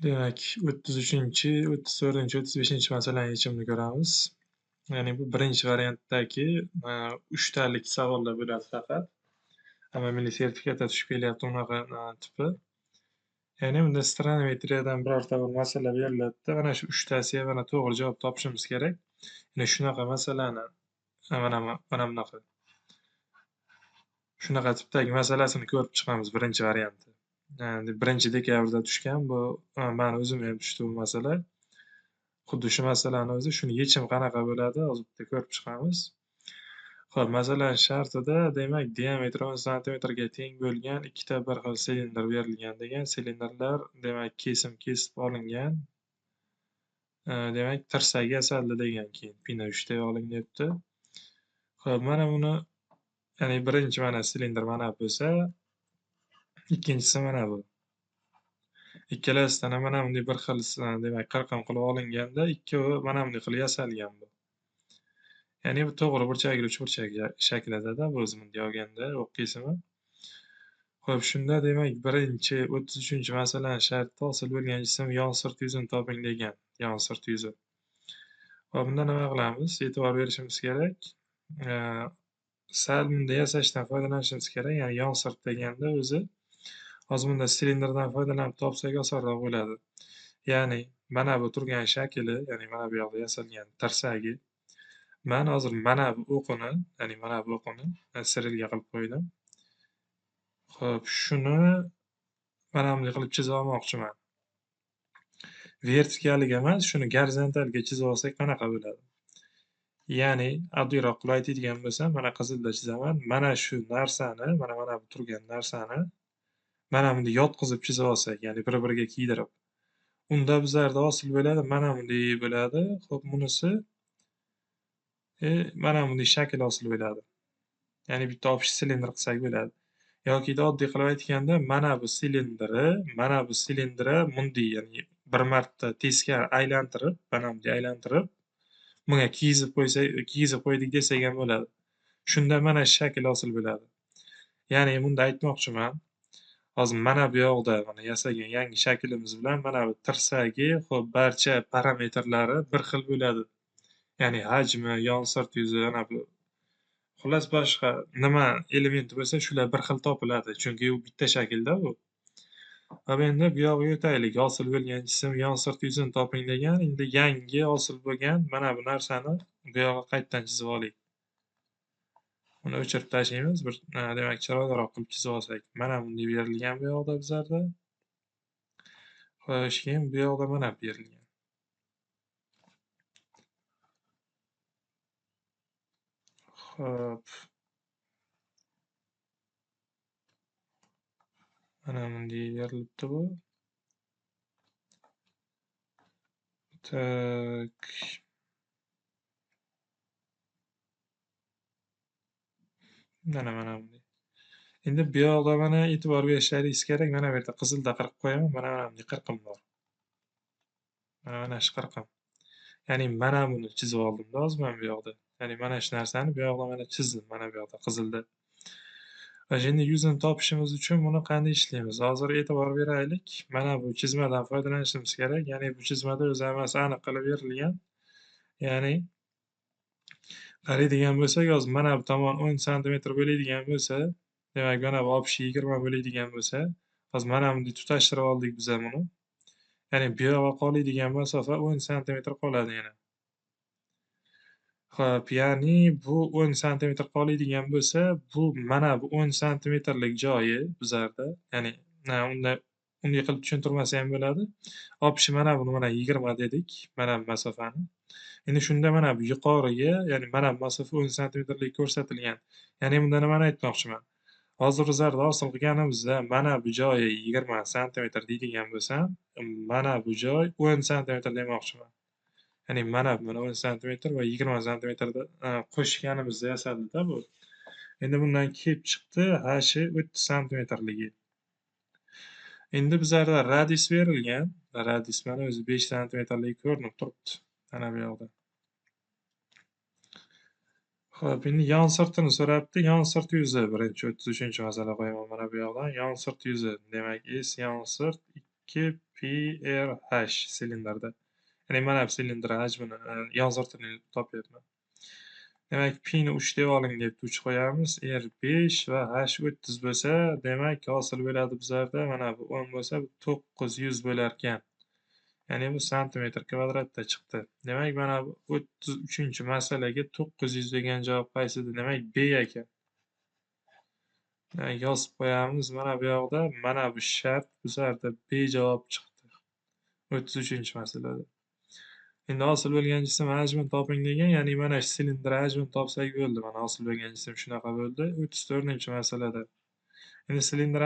Demek 33-chi, 34-chi, 35-chi masalani yechimini ko'ramiz. Ya'ni bu birinchi variantdagi 3 talik savollar bo'ladi faqat. Ammo milliy sertifikatda tushib kelyapti unaqa tipi. Ya'ni bunda astronometriyadan birorta bir masala beriladida, mana shu 3 tasiga mana to'g'ri javob topishimiz kerak. Ya'ni shunaqa masalani mana bunaqa. Shunaqa tipdagi masalasini ko'rib chiqamiz birinchi variantda. Birinchi dekabrda tushgan bu mani o'zimga ham tushdi bu masala. Xuddi shu masalani o'zi, shuni yechimi qanaqa bo'ladi, hozir bitta ko'rib chiqamiz. Xo'p, masalan shartida demak diametri 10 santimetrga teng bo'lgan ikkita bir xil silindr berilgan degan. Silindrlar demak kesib olingan. Demak tirsagi yasaldi degan, keyin pina 3 deb olinyapti. Xo'p, mana buni ya'ni birinchi mana silindr mana bo'lsa, ikkinchisi mana bu. Ikkalasidan ham mana bunday bir xil demak qirqim qilib olinganda, ikkovi mana bunday qilib yasalgan bu. Ya'ni bu to'g'ri burchakli uchburchak shaklida bu o'zi bunday olganda o'q kesimi. Xo'p, shunda demak birinchi 33-chi masalani shartida hosil bo'lgan jism yon sirt yuzini toping degan. Yon sirt yuzi. Hop, bunda nima qilamiz? E'tibor berishimiz kerak. Sal bunda yasashdan foydalanishimiz kerak. Ya'ni yon sirt deganda o'zi hozir bunda silindrdan foydalanib topsak osonroq bo'ladi. Ya'ni mana bu turgan shakli, ya'ni mana bu yoqda yasalgan tirsagi. Men hozir mana bu o'qini, ya'ni mana bu o'qini sterilga qilib qo'ydim. Xo'p, shuni mana bunday qilib chizib olmoqchiman. Vertikaliga emas, shuni gorizontalga chizib olsak qanaqa bo'ladi? Ya'ni oddiyroq qilib aytadigan bo'lsam, mana qizilda chizaman. Mana shu narsani, mana bu turgan narsani mana bunday yotqizib chizib olsak, ya'ni bir-biriga kiydirib. Unda bizlarda hosil bo'ladi, mana bunday bo'ladi. Xo'p, bunisi mana bunday shakl hosil bo'ladi. Ya'ni bitta общий silindr qilsak bo'ladi. Yoki oddiy qilib aytganda, mana bu silindri bunday, ya'ni bir marta teskari aylantirib, mana bunday aylantirib, bunga kiygizib qo'ydik desak ham bo'ladi. Shunda mana shu shakl hosil bo'ladi. Ya'ni bunda aytmoqchiman, hozir mana bu yoqda mana yasagan yangi shaklimiz bilan mana bu tirsagi, xo'p, barcha parametrlari bir xil bo'ladi. Ya'ni hajmi, yon sirt yuzi, ana bu xullas boshqa nima elementi bo'lsa shular bir xil topiladi, chunki u bitta shaklda bu. Hop, endi bu yoqqa o'taylik. Hosil bo'lgan jism yon sirt yuzini toping degan. Endi yangi hosil bo'lgan mana bu narsani bu yoqqa qaytadan chizib olaylik. Uni o'chirib tashlaymiz. Bir demak chiroyliroq qilib chizib olsak. Mana bunday berilgan bu yoqda bizlarda. Xo'sh, keyin bu yoqda mana berilgan. Xo'p. Mana bunday berilibdi bu. Tak. Mana bunday. Endi bu yoqda mana e'tibor berishlaringiz kerak. Mana bu yerda qizilda qirqib qo'yaman. Mana bunday qirqim bor. Mana shu qirqim. Ya'ni mana buni chizib oldim-da hozir men bu yoqda. Ya'ni mana shu narsani bu yoqda mana chizdim, mana bu yoqda qizilda. Endi yuzini topishimiz uchun buni qanday ishlaymiz? Hozir e'tibor beraylik. Mana bu chizmadan foydalanishimiz kerak. Ya'ni bu chizmada o'zi hammasi aniq qilib berilgan. Ya'ni qaraydigan bo'lsak, hozir mana bu tomon 10 santimetr bo'ladigan bo'lsa, demak mana bu общий 20 bo'ladigan bo'lsa, hozir mana bunday tutashtirib oldik biz ham buni. Ya'ni bu yoqqa qoladigan masofa 10 santimetr qoladi yana. Xo'p, ya'ni bu 10 santimetr qoladigan bo'lsa, bu mana bu 10 santimetrlik joyi bizlarda, ya'ni unday qilib tushuntirmasa ham bo'ladi. Общий mana buni mana 20 dedik, mana bu masofani. Endi shunda mana bu yuqoriga, ya'ni mana bu masofa 10 santimetrlik ko'rsatilgan. Ya'ni bunda nimani aytmoqchiman? Hozir bizlarda hosil qilganimizda mana bu joyi 20 santimetr deydigan bo'lsam, mana bu joy 10 santimetr demoqchiman. Ya'ni mana 10 santimetr va 20 santimetrda qo'shganimizda yasaldi-da bu. Endi bundan kelib chiqdi hashi 30 santimetrligi. Endi bizlarda radius berilgan. Radius mana o'zi 5 santimetrlik ko'rinib turibdi. Mana bu yoqda. Xo'p, endi yon sirtini so'rabdi. Yon sirt yuzi birinchi 33-masala qo'yaman mana bu yoqdan. Yon sirt yuzi, demak S yon sirt 2 pi r h silindrda. Ya'ni mana bu silindr hajmini yozirtini topyapman. Demak, pi ni 3 deb oling deb 3 qo'yamiz. R 5 va h 30 bo'lsa, demak, hosil bo'ladi bizlarda mana bu 10 bo'lsa, bu 900 bo'larkan. Ya'ni bu santimetr kvadratda chiqdi. Demak, mana bu 33-masalaga 900 degan javob qaysida? Demak, B ekan. Yozib qo'yamiz. Mana bu yoqda mana bu shart bizlarda B javob chiqdi. 33-masalada. Endi hosil bo'lgan jism hajmini toping degan, ya'ni mana shu silindr hajmini topsak bo'ldi. Mana hosil bo'lgan jism shunaqa bo'ldi. 34-masalada. Endi silindr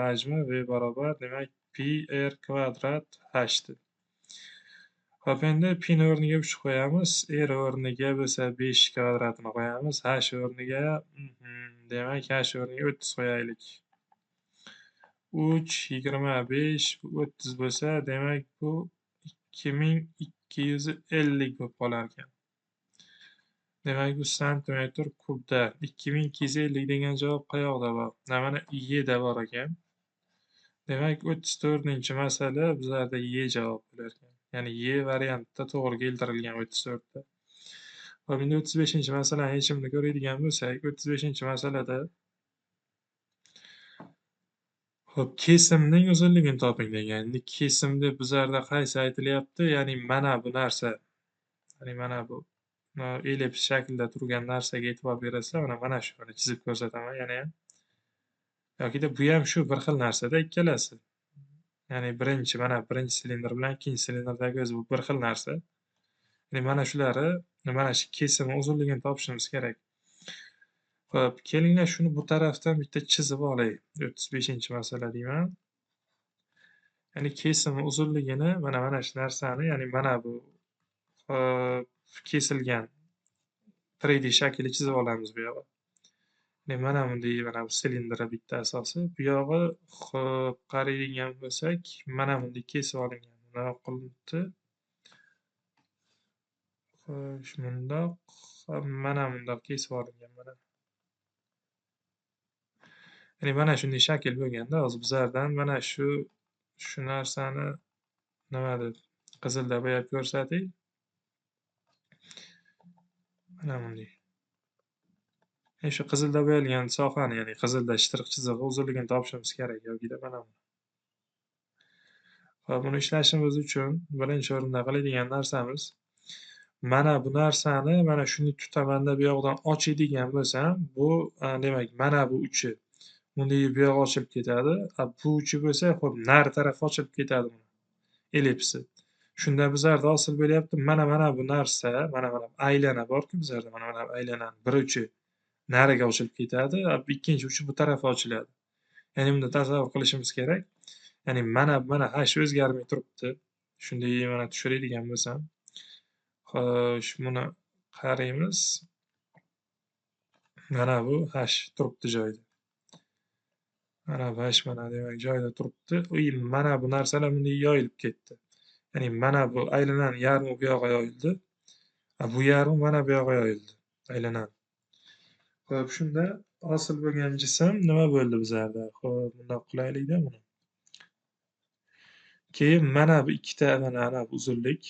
hajmi V barobar demak pi r kvadrat h dir. Hop, endi pi ni o'rniga 3 qo'yamiz. R o'rniga bo'lsa 5 kvadratini qo'yamiz. H o'rniga demak h o'rniga 30 qo'yaylik. 3 25 30 bo'lsa, demak bu 2250 bo'lib qolar ekan. Demak, bu santimetr kubda 2250 degan javob qayoqda bor? Mana Y'da bor ekan. Demak, 34-masala bizlarda Y javob bo'lar ekan. Ya'ni Y variantda to'g'ri keltirilgan 34da. Hop, endi 35-masalani yechimini ko'radigan bo'lsak, 35-masalada hop, kesimning uzunligini toping degan. Endi kesim deb bizlarda qaysi aytilyapti? Ya'ni mana bu narsa. Ya'ni mana bu ellips shaklda turgan narsaga e'tibor berasizlar, mana shuni chizib ko'rsataman yana ham. Yokida bu ham shu bir xil narsada ikkalasi. Ya'ni birinchi silindr bilan ikkinchi silindrdagi o'zi bu bir xil narsa. Ya'ni mana shulari, mana shu kesim uzunligini topishimiz kerak. Xo'p, kelinglar shuni bu tarafdan bitta chizib olaylik. 35-masala deyman. Ya'ni kesim uzunligini mana shu narsani, ya'ni mana bu kesilgan 3D shaklda chizib olamiz bu yoqqa. Mana bunday mana bu silindr bitta asosi. Bu yog'i xo'p, qaraydigan bo'lsak, mana bunday kesib olingan. Bunaqa qilinibdi. Xo'sh, mundoq, mana bundoq kesib olingan mana. Ya'ni mana shunday shakl bo'lganda, hozir bizlardan mana shu narsani nima deb qizilda bo'yab ko'rsating. Mana bunday. Shu qizilda bo'yalgan sohani, ya'ni qizilda shtriq chizig'i uzunligini topishimiz kerak yokida mana bu. Va buni ishlashimiz uchun birinchi o'rinda qiladigan narsamiz mana bu narsani mana shunday tutaman deb bu yoqdan ochadigan bo'lsam, bu demak mana bu uchi bunday bu yoq ochilib ketadi. Bu uchi bo'lsa, xo'p, nari taraf ochilib ketadi buni. Ellipsi. Shunda bizlarda hosil bo'lyapti. Mana bu narsa, mana aylana bor-ku bizlarda, mana aylanani bir uchi nariga ochilib ketadi, ikkinchi uchi bu tarafga ochiladi. Ya'ni bunda tasavvur qilishimiz kerak. Ya'ni mana h o'zgarmay turibdi. Shunday mana tushiradigan bo'lsam. Xo'sh, buni qaraymiz. Mana bu h turibdi joyida. Mana bu h mana demak joyida turibdi. Mana bu narsalar bunday yoyilib ketdi. Ya'ni mana bu aylanani yarmi bu yoqqa yoyildi. Bu yarmi mana bu yoqqa yoyildi. Aylanani. Xo'p, shunda hosil bo'lgan jism nima bo'ldi bizlarda? Xo'p, bundoq qilaylik-da buni. Keyin mana bu ikkita mana bu uzunlik,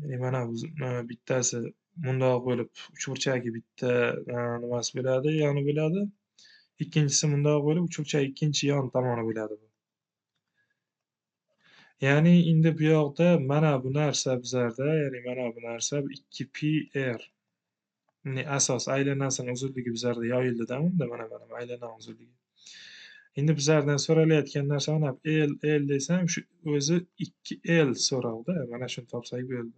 ya'ni mana bu bittasi bundoq bo'lib uchburchagi bitta nimasi bo'ladi, yoni bo'ladi. Ikkinchisi bundoq bo'lib uchburchak ikkinchi yon tomoni bo'ladi bu. Ya'ni endi bu yoqda mana bu narsa bizlarda, ya'ni mana bu narsa 2pi r. Ya'ni asos aylanasining uzunligi bizlarda yoyildida bunda mana aylana uzunligi. Endi bizlardan so'ralayotgan narsa mana L desam, shu o'zi 2L so'raldi. Mana shuni topsak bo'ldi.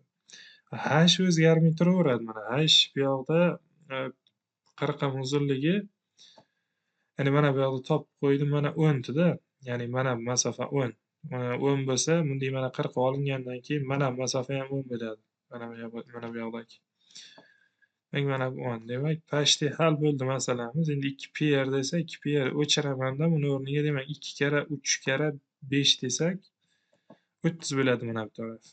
H o'zgarmay turaveradi. Mana H bu yoqda qirqim uzunligi, ya'ni mana bu yoqda topib qo'ydim, mana 10 da. Ya'ni mana bu masofa 10. 10 bo'lsa, bunday mana 40 olingandan keyin mana bu masofa ham 10 bo'ladi. Mana bu yoqdagi. Mana bu 10. Demak, pashti hal bo'ldi masalamiz. Endi 2πr desa, 2πr o'chiramanda buni o'rniga demak 2 kara 3 kara 5 desak 30 bo'ladi mana bu taraf.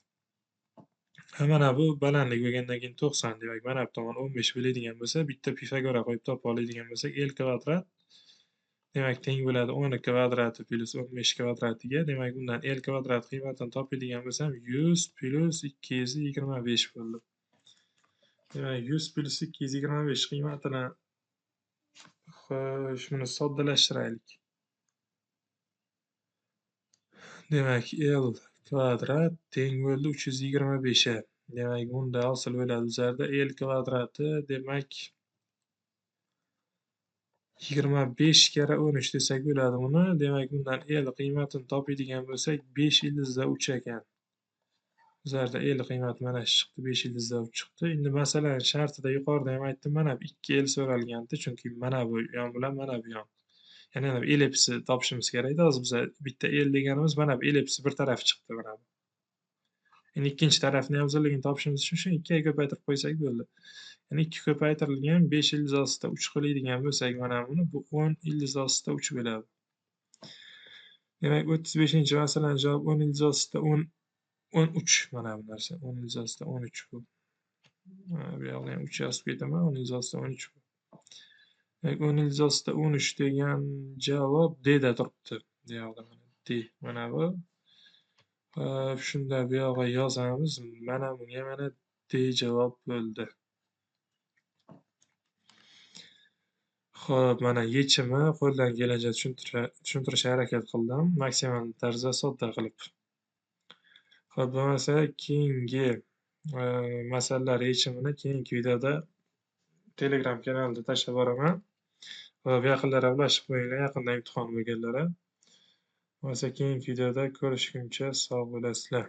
Mana bu balandlik bo'lgandan keyin 90, demak mana bu tomon 15 bo'ladigan bo'lsa, bitta Pifagora qo'yib topa oladigan bo'lsak, L kvadrat Demak, teng bo'ladi 10 kvadrati plus 15 kvadratiga. Demak, bundan L kvadrat qiymatini topadigan bo'lsam, 100 plus 225 bo'ldi. Demak, 100 plus 225 qiymatini xo'sh, buni soddalashtiraylik. Demak, L kvadrat teng bo'ldi 325 ga. Demak, bunda hosil bo'ladi bizlarda L kvadrati demak 25 kara 13 desak bo'ladi buni. Demak, bundan L qiymatini topadigan bo'lsak 5 ildizda 3 ekan. Bizlarda L qiymati mana shu chiqdi, 5 ildizda 3 chiqdi. Endi masalan shartida yuqorida ham aytdim, mana bu 2 L so'ralgandi, chunki mana bu yon bilan mana bu yon. Ya'ni mana bu ellipsni topishimiz kerakda. Hozir biza bitta L deganimiz mana bu ellipsni bir tarafi chiqdi mana bu. Endi ikkinchi tarafni ham uzunligini topishimiz uchun shuni 2 ga ko'paytirib qo'ysak bo'ldi. Ya'ni 2 ko'paytirilgan 5 ildiz ostida 3 qiladigan bo'lsak mana buni, bu 10 ildiz ostida 3 bo'ladi. Demak, 35-masalani javob 10 ildiz ostida 13 mana bu narsa. 10 ildiz ostida 13 bu. Bu yoqda ham 3 yozib ketaman. 10 ildiz ostida 13 bu. Demak, 10 ildiz ostida 13 degan javob D da turibdi. Bu yoqda mana D mana bu. Shunda bu yoqqa yozamiz. Mana bunga mana D javob bo'ldi. Xo'p, mana yechimi qo'ldan kelgancha tushuntirishga harakat qildim, maksimal tarzda sodda qilib. Xo'p, bo'lmasa keyingi masalalar yechimini keyingi videoda Telegram kanalida tashlab boraman. Xo'p, yaqinlar aralashib qo'yinglar, yaqinda imtihon bo'lganlar. Bo'lmasa keyingi videoda ko'rishguncha sog' bo'lasizlar.